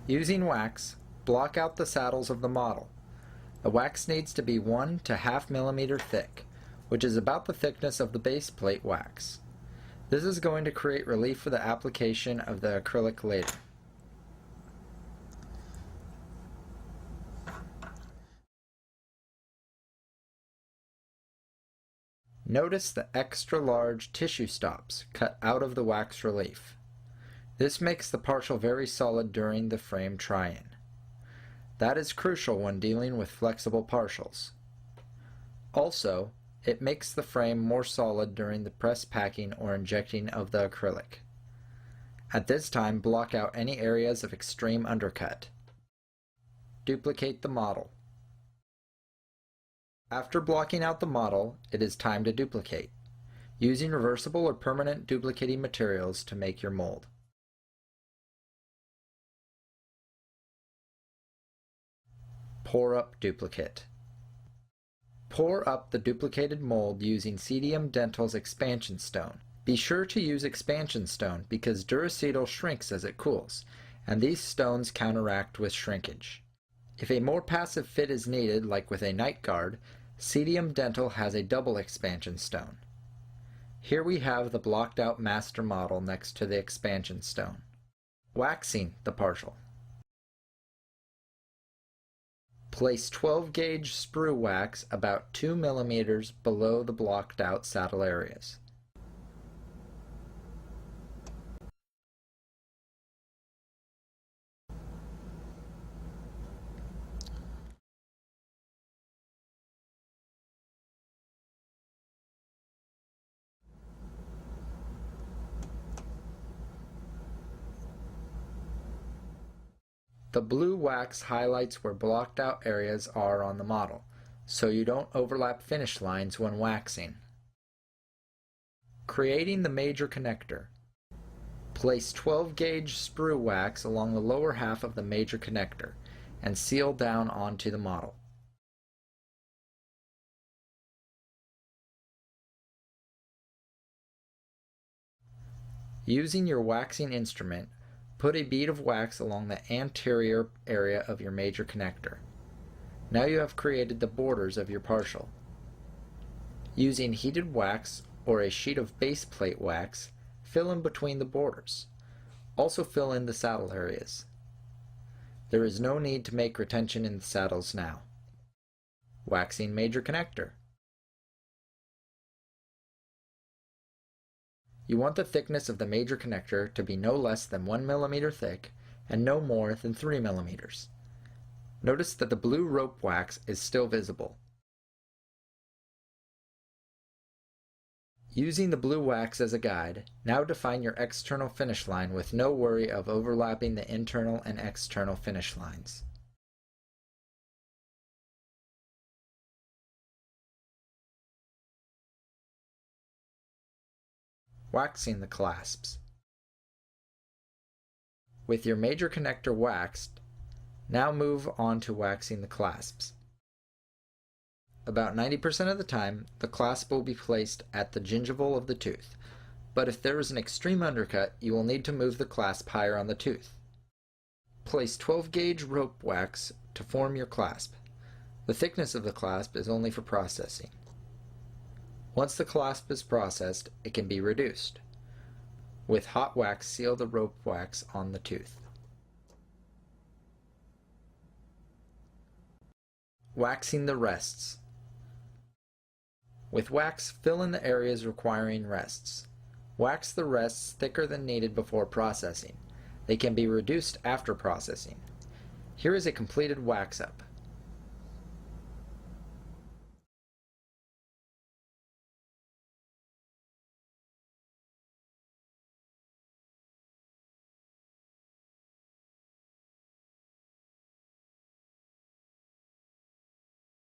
Using wax, block out the saddles of the model. The wax needs to be 1 to 1/2 millimeter thick, which is about the thickness of the base plate wax. This is going to create relief for the application of the acrylic later. Notice the extra large tissue stops cut out of the wax relief. This makes the partial very solid during the frame try-in. That is crucial when dealing with flexible partials. Also, it makes the frame more solid during the press packing or injecting of the acrylic. At this time, block out any areas of extreme undercut. Duplicate the model. After blocking out the model, it is time to duplicate, using reversible or permanent duplicating materials to make your mold. Pour up duplicate. Pour up the duplicated mold using CDM Dental's expansion stone. Be sure to use expansion stone because Duracetyl shrinks as it cools, and these stones counteract with shrinkage. If a more passive fit is needed, like with a night guard, CDM Dental has a double expansion stone. Here we have the blocked out master model next to the expansion stone. Waxing the partial. Place 12 gauge sprue wax about 2 millimeters below the blocked out saddle areas. The blue wax highlights where blocked out areas are on the model, so you don't overlap finish lines when waxing. Creating the major connector. Place 12 gauge sprue wax along the lower half of the major connector and seal down onto the model. Using your waxing instrument, put a bead of wax along the anterior area of your major connector. Now you have created the borders of your partial. Using heated wax or a sheet of base plate wax, fill in between the borders. Also fill in the saddle areas. There is no need to make retention in the saddles now. Waxing major connector. You want the thickness of the major connector to be no less than 1 millimeter thick and no more than 3 millimeters. Notice that the blue rope wax is still visible. Using the blue wax as a guide, now define your external finish line with no worry of overlapping the internal and external finish lines. Waxing the clasps. With your major connector waxed, now move on to waxing the clasps. About 90% of the time, the clasp will be placed at the gingival of the tooth, but if there is an extreme undercut, you will need to move the clasp higher on the tooth. Place 12 gauge rope wax to form your clasp. The thickness of the clasp is only for processing. Once the clasp is processed, it can be reduced. With hot wax, seal the rope wax on the tooth. Waxing the rests. With wax, fill in the areas requiring rests. Wax the rests thicker than needed before processing. They can be reduced after processing. Here is a completed wax-up.